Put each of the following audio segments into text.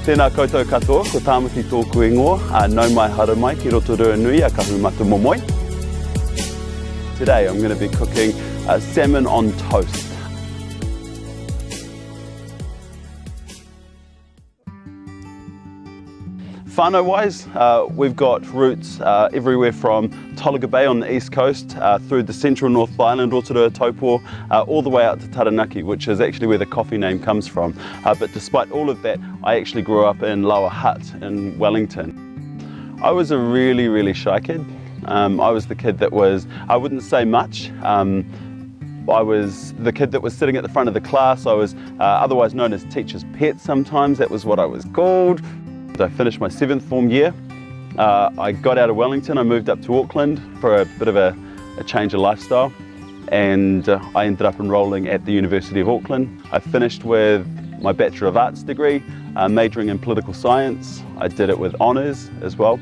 Tēnā koutou katoa, ko Tamati tōku ingoa, nau mai hara mai ki Rotorua Nui a Kahumatu Momoi. Today I'm going to be cooking salmon on toast. Whānau-wise, we've got routes everywhere from Tolaga Bay on the east coast through the central North Island, Rotorua, Taupō, all the way out to Taranaki, which is actually where the coffee name comes from. But despite all of that, I actually grew up in Lower Hutt in Wellington. I was a really shy kid. I was the kid that was, I wouldn't say much. I was the kid that was sitting at the front of the class. I was otherwise known as teacher's pet sometimes. That was what I was called. I finished my 7th form year. I got out of Wellington, I moved up to Auckland for a bit of a change of lifestyle, and I ended up enrolling at the University of Auckland. I finished with my Bachelor of Arts degree, majoring in political science. I did it with honours as well.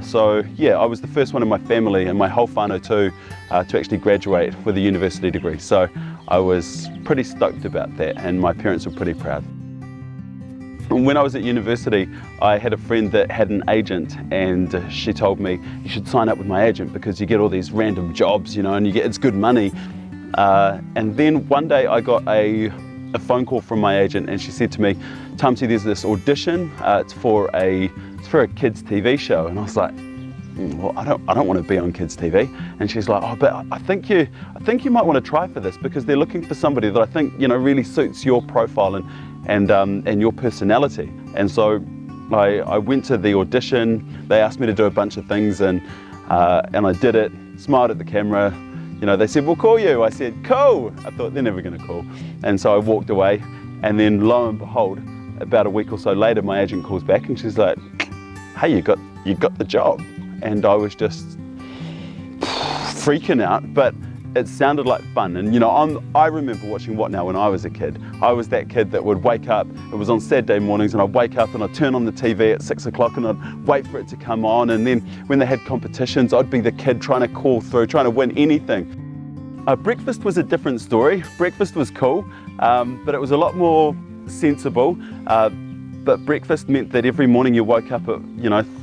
So yeah, I was the first one in my family and my whole whānau too to actually graduate with a university degree. So I was pretty stoked about that, and my parents were pretty proud. When I was at university, I had a friend that had an agent, and she told me, you should sign up with my agent because you get all these random jobs, you know, and it's good money. And then one day I got a phone call from my agent, and she said to me, Tamati, there's this audition, it's for a kids TV show. And I was like, well, I don't want to be on kids TV. And she's like, oh, but I think you might want to try for this because they're looking for somebody that I think, you know, really suits your profile and your personality. And so I went to the audition. They asked me to do a bunch of things, and I did it, smiled at the camera. You know, they said, we'll call you. I said, cool. I thought, they're never going to call. And so I walked away, and then lo and behold, about a week or so later, my agent calls back and she's like, hey, you got the job. And I was just freaking out, but it sounded like fun. And you know, I remember watching What Now when I was a kid. I was that kid that would wake up, it was on Saturday mornings, and I'd wake up and I'd turn on the TV at 6 o'clock and I'd wait for it to come on. And then when they had competitions, I'd be the kid trying to call through, trying to win anything. Breakfast was a different story. Breakfast was cool, but it was a lot more sensible. But breakfast meant that every morning you woke up at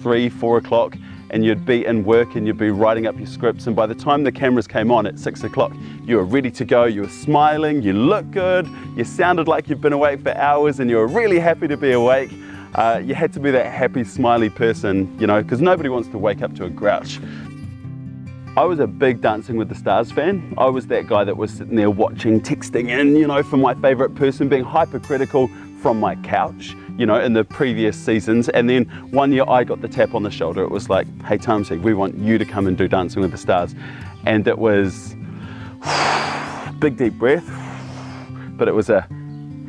3, 4 o'clock, and you'd be in work and you'd be writing up your scripts, and by the time the cameras came on at 6 o'clock, you were ready to go, you were smiling, you looked good, you sounded like you'd been awake for hours and you were really happy to be awake. You had to be that happy, smiley person, you know, because nobody wants to wake up to a grouch. I was a big Dancing with the Stars fan. I was that guy that was sitting there watching, texting in, you know, for my favourite person, being hypercritical from my couch, you know, in the previous seasons. And then one year I got the tap on the shoulder. It was like, hey Tamati, we want you to come and do Dancing with the Stars. And it was big deep breath, but it was a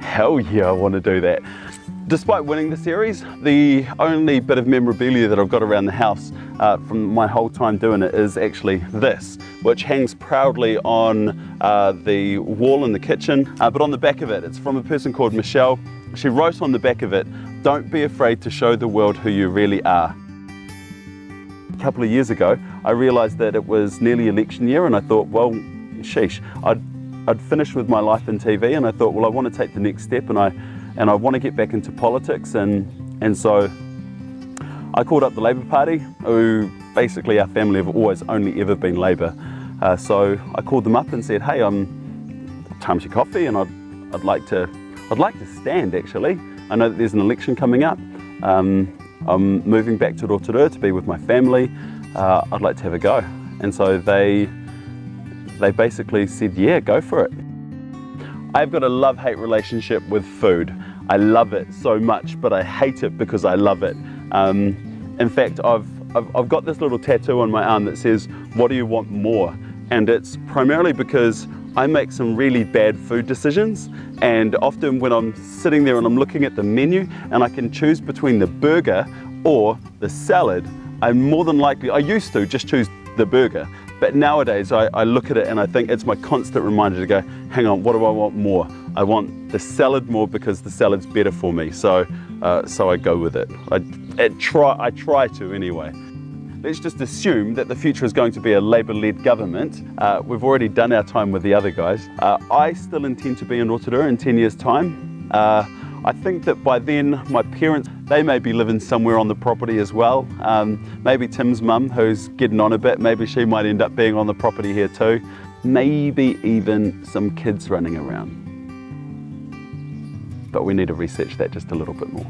hell yeah, I want to do that. Despite winning the series, the only bit of memorabilia that I've got around the house from my whole time doing it is actually this, which hangs proudly on the wall in the kitchen, but on the back of it, it's from a person called Michelle. She wrote on the back of it, don't be afraid to show the world who you really are. A couple of years ago, I realised that it was nearly election year, and I thought, well, sheesh, I'd finished with my life in TV, and I thought, well, I want to take the next step, and I want to get back into politics, and so I called up the Labour Party, who basically our family have always only ever been Labour. So I called them up and said, hey, I'm Tamati Coffey, and I'd like to stand actually. I know that there's an election coming up. I'm moving back to Rotorua to be with my family. I'd like to have a go. And so they basically said, yeah, go for it. I've got a love-hate relationship with food. I love it so much, but I hate it because I love it. In fact, I've got this little tattoo on my arm that says, what do you want more? And it's primarily because I make some really bad food decisions, and often when I'm sitting there and I'm looking at the menu and I can choose between the burger or the salad, I'm more than likely, I used to just choose the burger, but nowadays I look at it and I think it's my constant reminder to go, hang on, what do I want more? I want the salad more because the salad's better for me, so I go with it. I try to anyway. Let's just assume that the future is going to be a Labour-led government. We've already done our time with the other guys. I still intend to be in Rotorua in 10 years' time. I think that by then my parents, they may be living somewhere on the property as well. Maybe Tim's mum, who's getting on a bit, maybe she might end up being on the property here too. Maybe even some kids running around. But we need to research that just a little bit more.